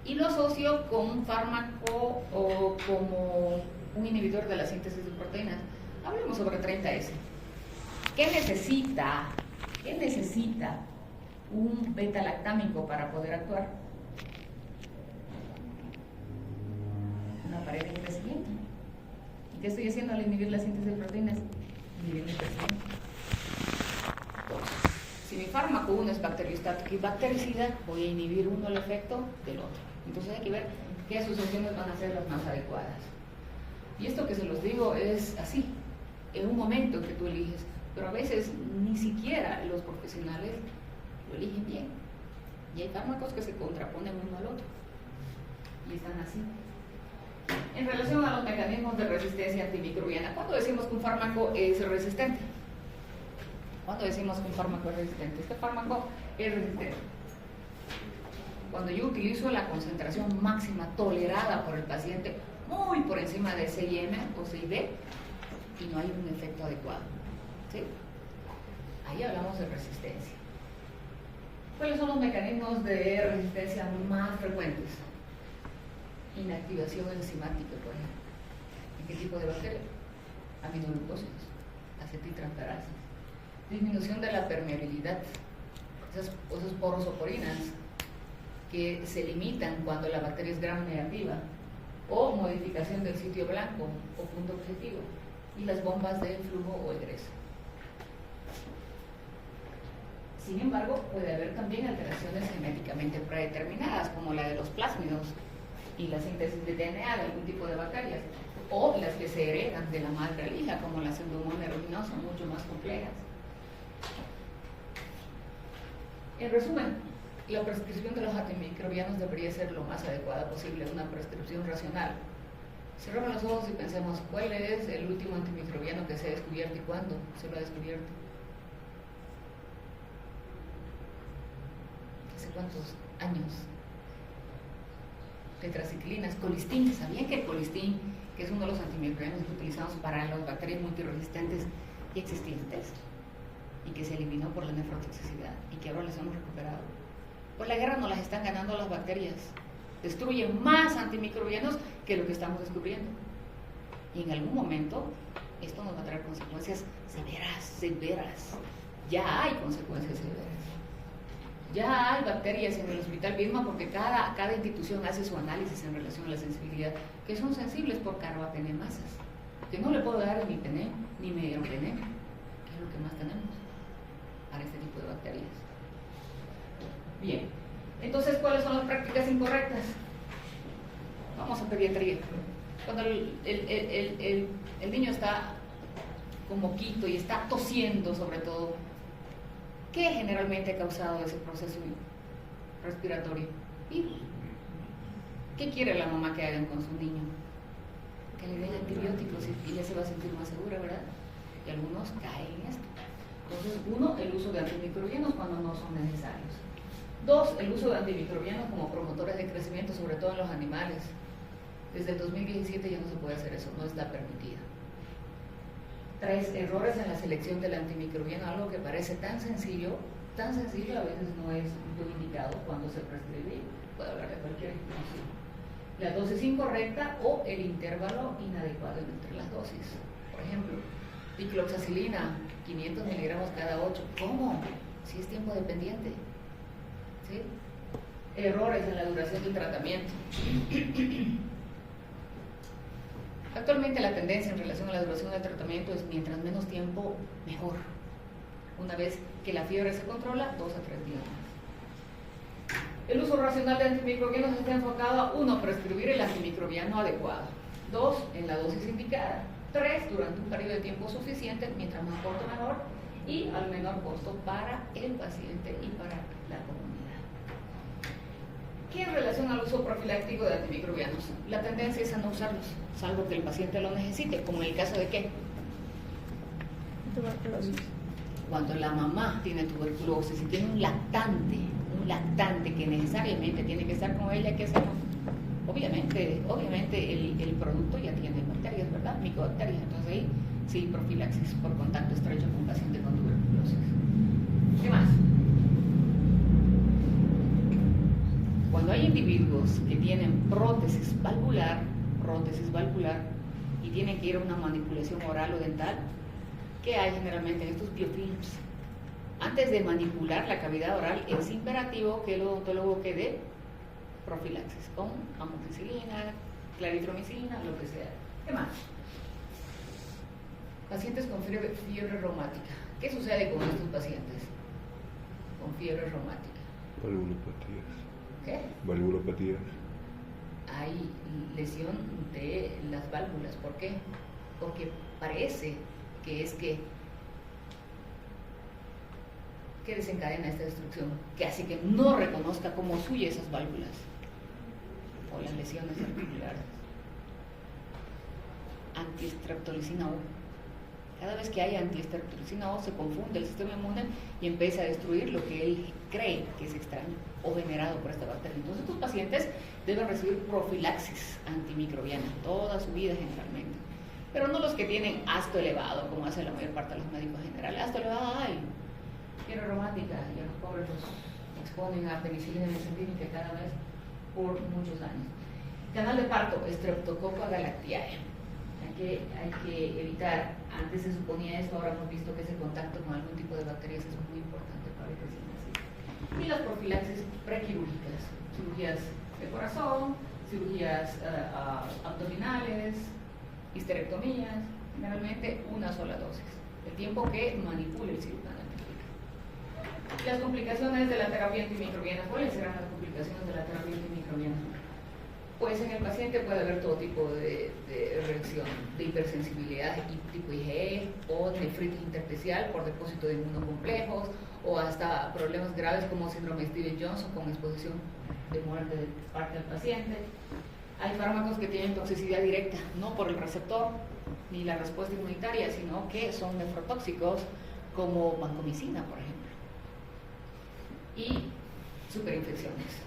Y lo asocio con un fármaco o como un inhibidor de la síntesis de proteínas. Hablemos sobre 30S. ¿Qué necesita un beta-lactámico para poder actuar? Una pared de crecimiento. ¿Y qué estoy haciendo al inhibir la síntesis de proteínas? Inhibir el crecimiento. Si mi fármaco uno es bacteriostático y bactericida, voy a inhibir uno el efecto del otro. Entonces hay que ver qué asociaciones van a ser las más adecuadas. Y esto que se los digo es así, en un momento que tú eliges, pero a veces ni siquiera los profesionales lo eligen bien. Y hay fármacos que se contraponen uno al otro. Y están así. En relación a los mecanismos de resistencia antimicrobiana, ¿cuándo decimos que un fármaco es resistente? ¿Cuándo decimos que un fármaco es resistente? Este fármaco es resistente cuando yo utilizo la concentración máxima tolerada por el paciente muy por encima de CIM o CID y no hay un efecto adecuado. ¿Sí? Ahí hablamos de resistencia. ¿Cuáles son los mecanismos de resistencia más frecuentes? Inactivación enzimática, por ejemplo. ¿En qué tipo de bacteria? Aminoglucósidos, acetiltransferases. Disminución de la permeabilidad, esos poros o porinas que se limitan cuando la bacteria es gram negativa, o modificación del sitio blanco o punto objetivo, y las bombas de flujo o egreso. Sin embargo, puede haber también alteraciones genéticamente predeterminadas, como la de los plásmidos y la síntesis de DNA de algún tipo de bacterias, o las que se heredan de la madre al hija, como las Pseudomonas aeruginosa, mucho más complejas. En resumen, la prescripción de los antimicrobianos debería ser lo más adecuada posible, una prescripción racional. Cerremos los ojos y pensemos, ¿cuál es el último antimicrobiano que se ha descubierto y cuándo se lo ha descubierto? ¿Hace cuántos años? Tetraciclinas, colistin. ¿Sabían que el colistin, que es uno de los antimicrobianos que utilizamos para las bacterias multiresistentes y existentes, y que se eliminó por la nefrotoxicidad y que ahora las hemos recuperado? Pues la guerra nos las están ganando las bacterias. Destruyen más antimicrobianos que lo que estamos descubriendo. Y en algún momento esto nos va a traer consecuencias severas. Ya hay consecuencias severas. Ya hay bacterias en el hospital mismo porque cada institución hace su análisis en relación a la sensibilidad, que son sensibles por carbapenemasas, que no le puedo dar ni penem ni meropenem, que es lo que más tenemos para este tipo de bacterias. Bien, entonces, ¿cuáles son las prácticas incorrectas? Vamos a pediatría. Cuando el niño está con moquito y está tosiendo sobre todo, ¿qué generalmente ha causado ese proceso respiratorio? Virus. ¿Qué quiere la mamá que hagan con su niño? Que le den antibióticos y ella se va a sentir más segura, ¿verdad? Y algunos caen en esto. Entonces, uno, el uso de antimicrobianos cuando no son necesarios. Dos, el uso de antimicrobianos como promotores de crecimiento, sobre todo en los animales. Desde el 2017 ya no se puede hacer eso, no está permitido. Tres, errores en la selección del antimicrobiano, algo que parece tan sencillo a veces no es lo indicado cuando se prescribe. Puedo hablar de cualquier información. La dosis incorrecta o el intervalo inadecuado entre las dosis. Por ejemplo, dicloxacilina, 500 miligramos cada 8. ¿Cómo? Si es tiempo dependiente. ¿Sí? Errores en la duración del tratamiento. Actualmente la tendencia en relación a la duración del tratamiento es mientras menos tiempo, mejor. Una vez que la fiebre se controla, 2 a 3 días más. El uso racional de antimicrobianos está enfocado a 1. Prescribir el antimicrobiano adecuado. 2. En la dosis indicada. 3. Durante un periodo de tiempo suficiente, mientras más corto mejor, y al menor costo para el paciente y para la comunidad. ¿Qué en relación al uso profiláctico de antimicrobianos? La tendencia es a no usarlos, salvo que el paciente lo necesite, como en el caso de ¿qué? Tuberculosis. Cuando la mamá tiene tuberculosis y tiene un lactante que necesariamente tiene que estar con ella, ¿qué hacemos? Obviamente el producto ya tiene bacterias, ¿verdad? Micobacterias, entonces ahí sí, profilaxis por contacto estrecho con un paciente con tuberculosis. ¿Qué más? Cuando hay individuos que tienen prótesis valvular y tienen que ir a una manipulación oral o dental, ¿qué hay generalmente en estos biofilms? Antes de manipular la cavidad oral es imperativo que el odontólogo quede profilaxis con amoxicilina, claritromicina, lo que sea. ¿Qué más? Pacientes con fiebre reumática. ¿Qué sucede con estos pacientes con fiebre reumática? Valvulopatías. ¿Qué? Valvulopatías. Hay lesión de las válvulas. ¿Por qué? Porque parece que es que desencadena esta destrucción, que hace que no reconozca como suya esas válvulas o las lesiones articulares. Antiestreptolicina O. Cada vez que hay antiestreptolicina O se confunde el sistema inmune y empieza a destruir lo que él cree que es extraño o generado por esta bacteria. Entonces estos pacientes deben recibir profilaxis antimicrobiana toda su vida generalmente, pero no los que tienen asto elevado, como hace la mayor parte de los médicos generales. Asto elevado hay, fiebre reumática, y a los pobres los exponen a penicilina benzatínica cada vez por muchos años. Canal de parto, Streptococcus galactiae. Hay que evitar, antes se suponía esto, ahora hemos visto que ese contacto con algún tipo de bacterias es muy importante para el crecimiento. Y las profilaxis prequirúrgicas, cirugías de corazón, cirugías abdominales, histerectomías, generalmente una sola dosis, el tiempo que manipule el cirujano. Las complicaciones de la terapia antimicrobiana. ¿Cuáles serán las complicaciones de la terapia antimicrobiana? Pues en el paciente puede haber todo tipo de reacción, de hipersensibilidad tipo IgE o nefritis intersticial por depósito de inmunocomplejos o hasta problemas graves como síndrome Stevens-Johnson con exposición de muerte de parte del paciente. Hay fármacos que tienen toxicidad directa, no por el receptor ni la respuesta inmunitaria, sino que son nefrotóxicos como vancomicina, por ejemplo. Y superinfecciones.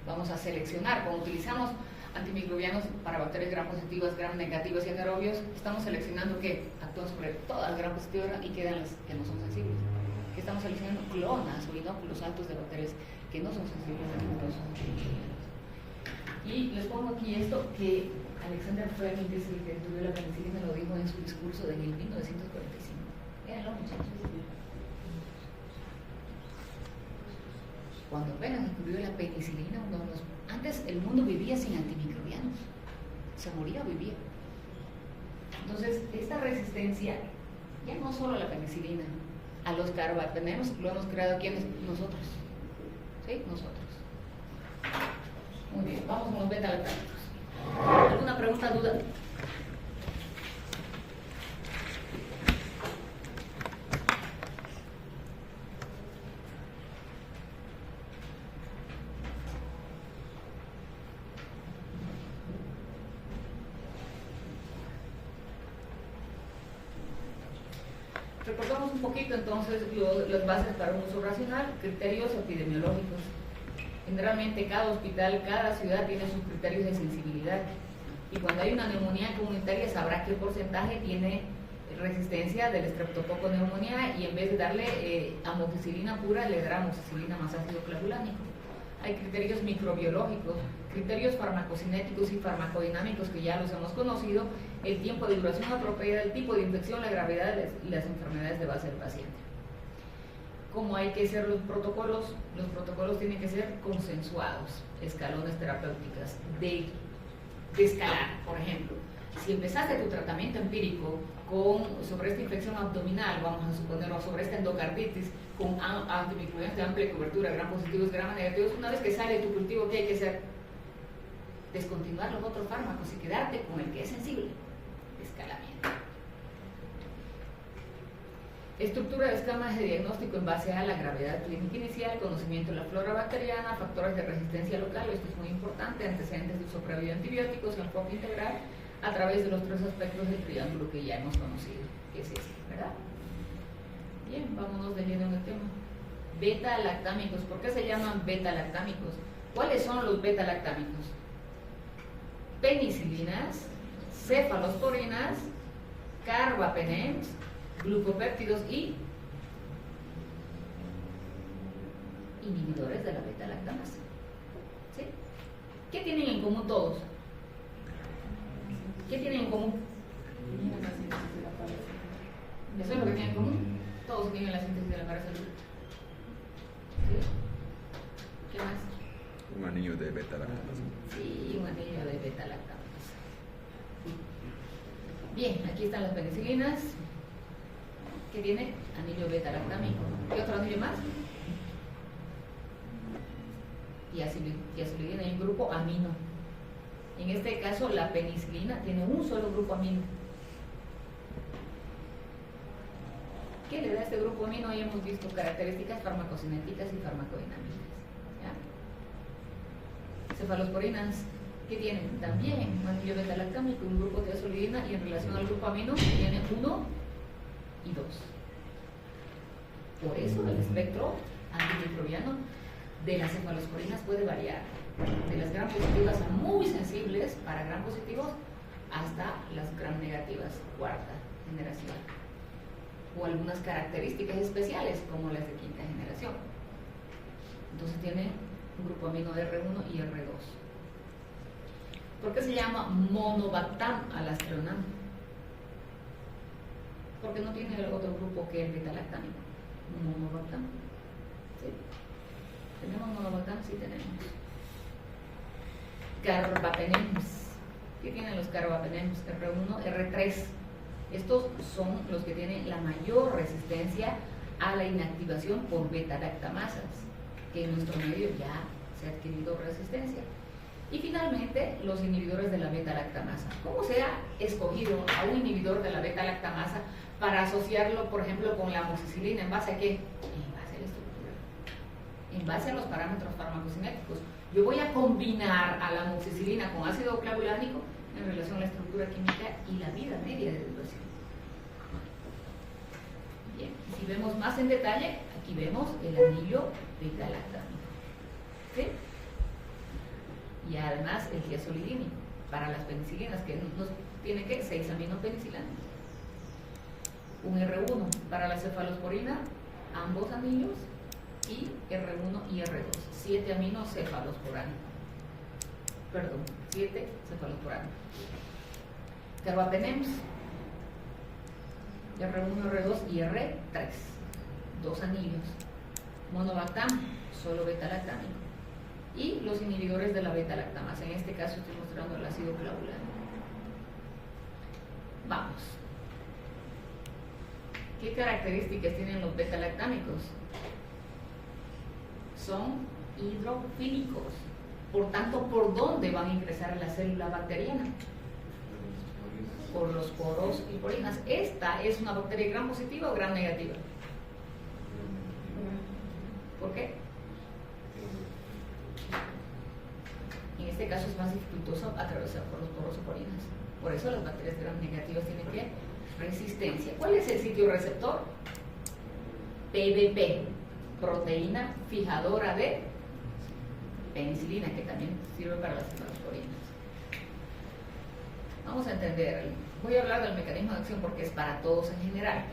Vamos a seleccionar, cuando utilizamos antimicrobianos para bacterias gram positivas, gram negativas y anaerobios, estamos seleccionando que actúan sobre todas las gram positivas y quedan las que no son sensibles. Que estamos seleccionando clonas o inóculos altos de bacterias que no son sensibles a los antimicrobianos. Y les pongo aquí esto que Alexander Fleming, que es el que descubrió la penicilina, lo dijo en su discurso de 1945. Véanlo, muchachos. Cuando apenas descubrió la penicilina, antes el mundo vivía sin antimicrobianos, se moría o vivía. Entonces, esta resistencia, ya no solo a la penicilina, a los carbapenems, lo hemos creado ¿quiénes? Nosotros. ¿Sí? Nosotros. Muy bien, vamos con los beta-lactámicos. ¿Alguna pregunta, duda? Recordamos un poquito entonces las bases para un uso racional, criterios epidemiológicos. Generalmente cada hospital, cada ciudad tiene sus criterios de sensibilidad. Y cuando hay una neumonía comunitaria sabrá qué porcentaje tiene resistencia del estreptococo neumonía y en vez de darle amoxicilina pura le dará amoxicilina más ácido clavulánico. Hay criterios microbiológicos, criterios farmacocinéticos y farmacodinámicos que ya los hemos conocido, el tiempo de duración apropiada, el tipo de infección, la gravedad y las enfermedades de base del paciente. ¿Cómo hay que hacer los protocolos? Los protocolos tienen que ser consensuados, escalones terapéuticas, de escalar, por ejemplo. Si empezaste tu tratamiento empírico sobre esta infección abdominal, vamos a suponerlo, sobre esta endocarditis, con antimicrobianos de amplia cobertura, gram positivos, gram negativos, una vez que sale tu cultivo, ¿qué hay que hacer? Descontinuar los otros fármacos y quedarte con el que es sensible. Escalamiento. Estructura de esquemas de diagnóstico en base a la gravedad clínica inicial, conocimiento de la flora bacteriana, factores de resistencia local, esto es muy importante, antecedentes de uso previo de antibióticos, enfoque integral, a través de los tres aspectos del triángulo que ya hemos conocido, que es este, ¿verdad? Bien, vámonos de lleno en el tema. Beta-lactámicos, ¿por qué se llaman beta-lactámicos? ¿Cuáles son los beta-lactámicos? Penicilinas, cefalosporinas, carbapenems, glucopéptidos y inhibidores de la beta-lactamasa. ¿Sí? ¿Qué tienen en común todos? ¿Qué tienen en común? Eso es lo que tienen en común. Todos tienen la síntesis de la paracetamol. ¿Sí? ¿Qué más? Un anillo de beta-lactamasa. Sí, un anillo de beta-lactamasa. Bien, aquí están las penicilinas. ¿Qué tiene? Anillo beta-lactámico. ¿Qué otro anillo más? Tiazolidina y un grupo amino. En este caso, la penicilina tiene un solo grupo amino. ¿Qué le da a este grupo amino? Hoy hemos visto características farmacocinéticas y farmacodinámicas. ¿Ya? Cefalosporinas, ¿qué tienen? También un anillo beta-lactámico, un grupo tiazolidina, y en relación al grupo amino tiene 1 y 2. Por eso el espectro antimicrobiano de las cefalosporinas puede variar, de las gram positivas muy sensibles para gram positivos hasta las gram negativas, cuarta generación, o algunas características especiales como las de quinta generación. Entonces tiene un grupo amino de R1 y R2. ¿Por qué se llama monobactam alastronam? Porque no tiene el otro grupo que el beta-lactámico. Monobactam. ¿Sí? ¿Tenemos monobactam? Sí tenemos. Carbapenems. ¿Qué tienen los carbapenems? R1, R3. Estos son los que tienen la mayor resistencia a la inactivación por beta-lactamasas, que en nuestro medio ya se ha adquirido resistencia. Y finalmente, los inhibidores de la beta-lactamasa. ¿Cómo se ha escogido a un inhibidor de la beta-lactamasa para asociarlo, por ejemplo, con la amoxicilina? ¿En base a qué? En base a la estructura. En base a los parámetros farmacocinéticos. Yo voy a combinar a la amoxicilina con ácido clavulánico en relación a la estructura química y la vida media de duración. Bien, si vemos más en detalle, aquí vemos el anillo beta-lactámico. ¿Sí? Y además el tiazolidina para las penicilinas, que nos tiene que 6 aminopenilanas. Un R1 para la cefalosporina, ambos anillos, y R1 y R2, 7 aminocefalosporano. Perdón, 7 cefalosporano. Carbapenems, R1, R2 y R3, 2 anillos. Monobactam, solo beta-lactámico. Y los inhibidores de la beta-lactamasa. En este caso estoy mostrando el ácido clavulánico. Vamos. ¿Qué características tienen los beta-lactámicos? Son hidrofílicos. Por tanto, ¿por dónde van a ingresar en la célula bacteriana? Por los poros y porinas. ¿Esta es una bacteria gram positiva o gram negativa? ¿Por qué? En este caso es más dificultoso atravesar por los poros o porinas. Por eso las bacterias gram negativas tienen que resistencia. ¿Cuál es el sitio receptor? PBP, proteína fijadora de penicilina, que también sirve para las cefaloporinas. Vamos a entender, voy a hablar del mecanismo de acción porque es para todos en general.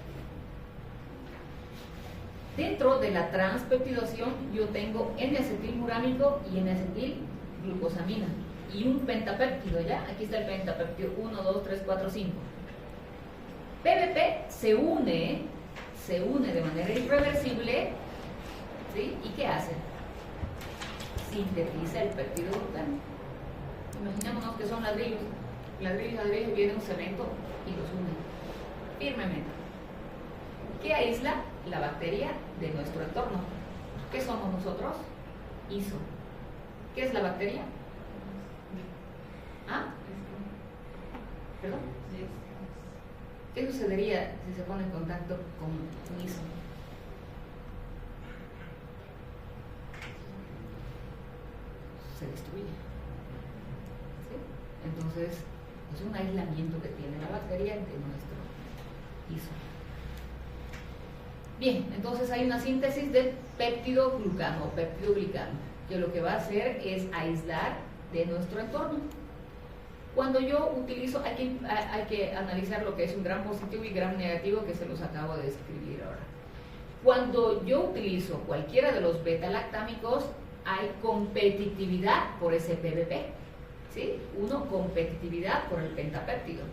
Dentro de la transpeptidación yo tengo N-acetilmurámico y N-acetilglucosamina y un pentapéptido, ¿ya? Aquí está el pentapéptido 1, 2, 3, 4, 5. PBP se une de manera irreversible, ¿sí? ¿Y qué hace? Sintetiza el péptido glutano. Imaginémonos que son ladrillos. Ladrillos viene un cemento y los une firmemente. ¿Qué aísla? La bacteria de nuestro entorno. ¿Qué somos nosotros? ISO. ¿Qué es la bacteria? ¿Ah? ¿Perdón? ¿Qué sucedería si se pone en contacto con un ISO? Se destruye. ¿Sí? Entonces, es un aislamiento que tiene la bacteria de nuestro ISO. Bien, entonces hay una síntesis de péptido glucano o péptido glicano, que lo que va a hacer es aislar de nuestro entorno. Cuando yo utilizo, hay que analizar lo que es un gram positivo y gram negativo, que se los acabo de describir ahora. Cuando yo utilizo cualquiera de los beta-lactámicos, hay competitividad por ese PBP, ¿sí? Uno, competitividad por el pentapéptido.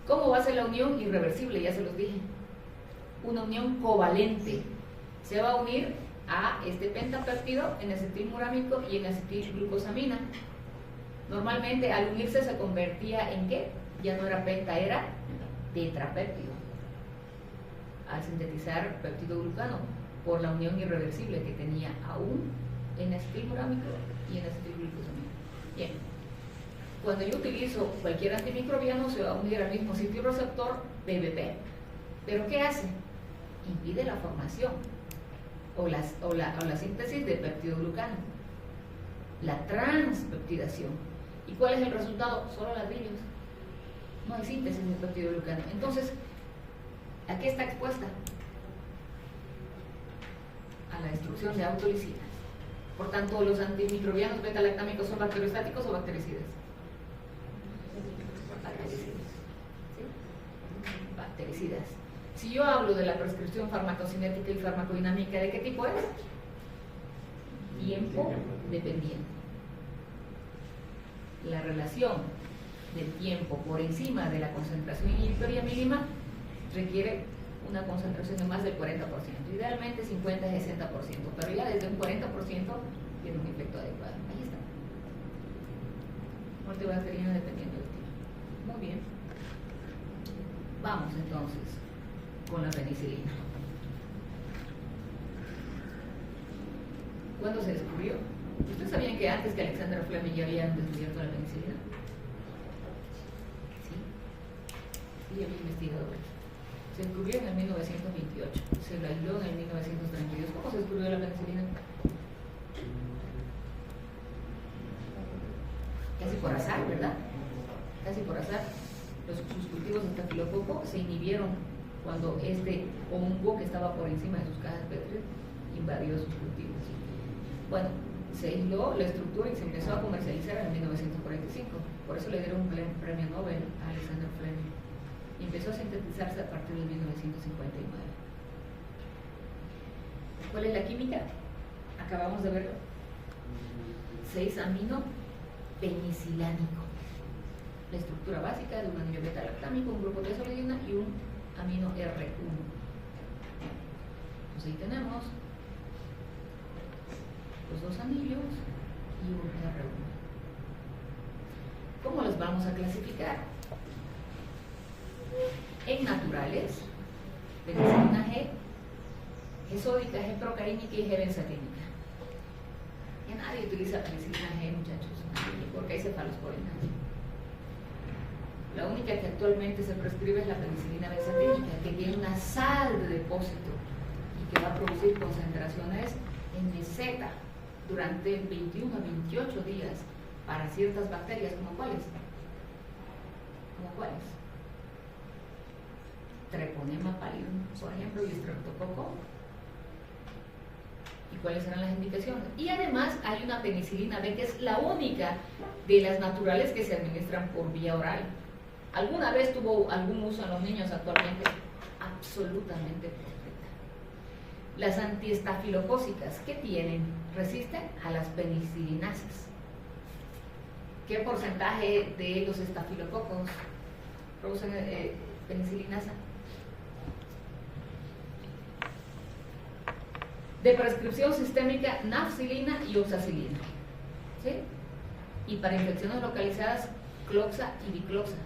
¿Cómo va a ser la unión irreversible? Ya se los dije. Una unión covalente. Se va a unir a este pentapéptido en acetilmurámico y en acetilglucosamina. Normalmente al unirse se convertía en ¿qué? Ya no era penta, era tetrapéptido. Al sintetizar péptido glucano por la unión irreversible que tenía aún en acetilmurámico y en acetilglucosamina. Bien. Cuando yo utilizo cualquier antimicrobiano se va a unir al mismo sitio receptor PBP. ¿Pero qué hace? Impide la formación o la síntesis de péptido glucano, la transpeptidación. ¿Y cuál es el resultado? Solo ladrillos. No hay síntesis de péptido glucano. Entonces, ¿a qué está expuesta? A la destrucción de autolisinas. Por tanto, los antimicrobianos beta-lactámicos son bacteriostáticos o bactericidas. Bactericidas. ¿Sí? Bactericidas. Si yo hablo de la prescripción farmacocinética y farmacodinámica, ¿de qué tipo es? Tiempo dependiente. La relación del tiempo por encima de la concentración inhibitoria mínima requiere una concentración de más del 40%, idealmente 50-60%, pero ya desde un 40% tiene un efecto adecuado. Ahí está. Muerte bacteriana dependiendo del tiempo. Muy bien. Vamos entonces con la penicilina. ¿Cuándo se descubrió? ¿Ustedes sabían que antes que Alexander Fleming ya habían descubierto la penicilina? Sí. Sí, había investigadores. Se descubrió en el 1928, se lo aisló en el 1932. ¿Cómo se descubrió la penicilina? Casi por azar, ¿verdad? Casi por azar. Sus cultivos de estafilococo se inhibieron cuando este hongo que estaba por encima de sus cajas Petri invadió sus cultivos. Bueno, se aisló la estructura y se empezó a comercializar en 1945. Por eso le dieron un premio Nobel a Alexander Fleming. Y empezó a sintetizarse a partir de 1959. ¿Cuál es la química? Acabamos de verlo. 6-amino penicilánico. La estructura básica de un anillo beta-lactámico, un grupo de solidina y un amino R1. Pues ahí tenemos los dos anillos y un R1. ¿Cómo los vamos a clasificar? En naturales, penicilina G, G sódica, G procaínica y G benzatínica. que nadie utiliza penicilina G, muchachos, porque hay cefalosporinas. La única que actualmente se prescribe es la penicilina bezatídica, que tiene una sal de depósito y que va a producir concentraciones en meseta durante 21 a 28 días para ciertas bacterias, ¿como cuáles? ¿Como cuáles? Treponema pallidum, por ejemplo, y Streptococcus. ¿Y cuáles serán las indicaciones? Y además hay una penicilina B que es la única de las naturales que se administran por vía oral. ¿Alguna vez tuvo algún uso en los niños actualmente? Absolutamente perfecta. Las antiestafilocócicas, ¿qué tienen? Resisten a las penicilinasas. ¿Qué porcentaje de los estafilococos producen penicilinasa? De prescripción sistémica, nafcilina y oxacilina. ¿Sí? Y para infecciones localizadas, cloxa y bicloxa.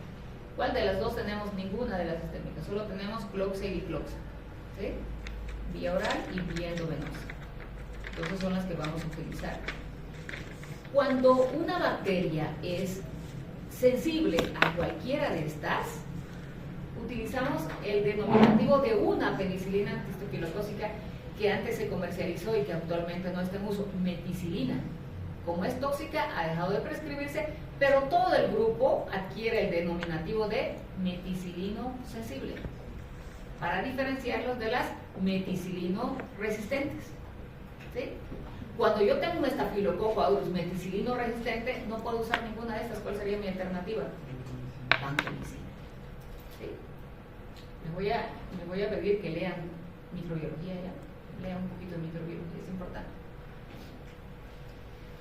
¿Cuál de las dos tenemos? Ninguna de las sistémicas, solo tenemos cloxa y bicloxa. ¿Sí? Vía oral y vía endovenosa. Entonces son las que vamos a utilizar. Cuando una bacteria es sensible a cualquiera de estas, utilizamos el denominativo de una penicilina antiestafilocócica que antes se comercializó y que actualmente no está en uso, meticilina. Como es tóxica, ha dejado de prescribirse, pero todo el grupo adquiere el denominativo de meticilino sensible para diferenciarlos de las meticilino resistentes. ¿Sí? Cuando yo tengo un estafilococo aureus meticilino resistente, no puedo usar ninguna de estas. ¿Cuál sería mi alternativa? Vancomicina. ¿Sí? Me voy a pedir que lean microbiología ya. Lean un poquito de microbiología, es importante.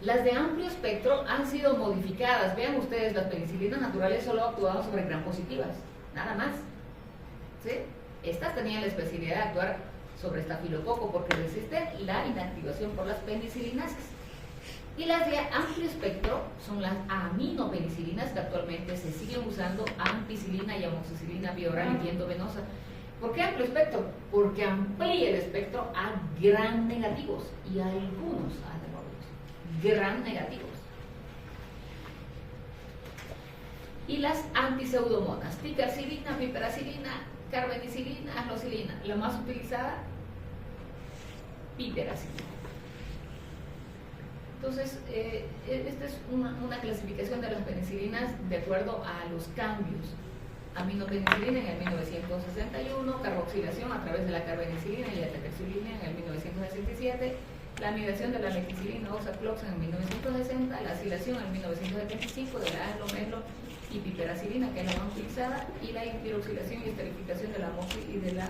Las de amplio espectro han sido modificadas. Vean ustedes, las penicilinas naturales solo actuaban sobre gram positivas, nada más. ¿Sí? Estas tenían la especialidad de actuar sobre estafilococo porque resisten la inactivación por las penicilinasas. Y las de amplio espectro son las aminopenicilinas que actualmente se siguen usando, ampicilina y amoxicilina vía oral y endovenosa. ¿Por qué amplio espectro? Porque amplía el espectro a gram negativos y a algunos anaerobios, gram negativos. Y las antiseudomonas, ticarcilina, piperacilina, carbenicilina, aslocilina. La más utilizada, piperacilina. Entonces, esta es una clasificación de las penicilinas de acuerdo a los cambios. Aminopenicilina en el 1961, carboxilación a través de la carbenicilina y la tetraxilina en el 1967, la amidación de la meticilina oxacloxa en 1960, la acilación en 1975 de la aslomelo y piperacilina, que es la más utilizada, y la piroxilación y esterificación de la moxi y de la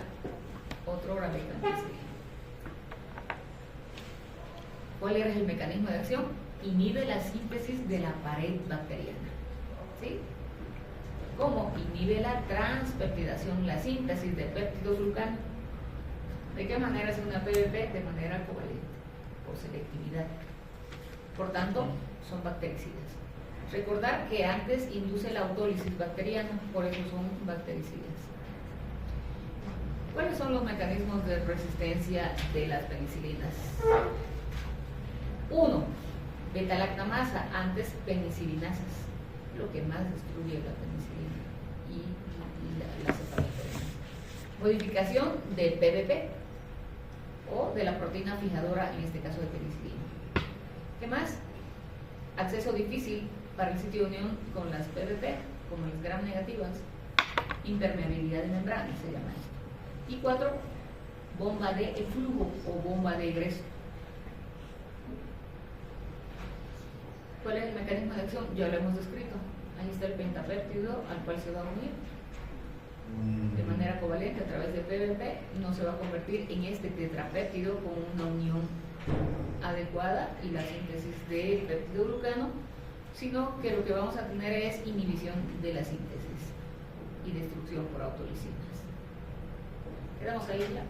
otrora bectampicilina. ¿Cuál era el mecanismo de acción? Inhibe la síntesis de la pared bacteriana. ¿Sí? ¿Cómo? Inhibe la transpeptidación, la síntesis de péptidos glucanos. ¿De qué manera hace una PBP? De manera covalente, por selectividad. Por tanto, son bactericidas. Recordar que antes induce la autólisis bacteriana, por eso son bactericidas. ¿Cuáles son los mecanismos de resistencia de las penicilinas? 1. Beta-lactamasa, antes penicilinasas, lo que más destruye la penicilina y la cefalosporina. Modificación del PBP o de la proteína fijadora, en este caso de penicilina. ¿Qué más? Acceso difícil para el sitio de unión con las PBP, como las gram negativas. Impermeabilidad de membrana, se llama esto. Y 4. Bomba de eflujo o bomba de egreso. ¿Cuál es el mecanismo de acción? Ya lo hemos descrito. Ahí está el pentapéptido al cual se va a unir de manera covalente a través de PBP. No se va a convertir en este tetrapéptido con una unión adecuada y la síntesis del péptido glucano, sino que lo que vamos a tener es inhibición de la síntesis y destrucción por autolisinas. Quedamos ahí ya.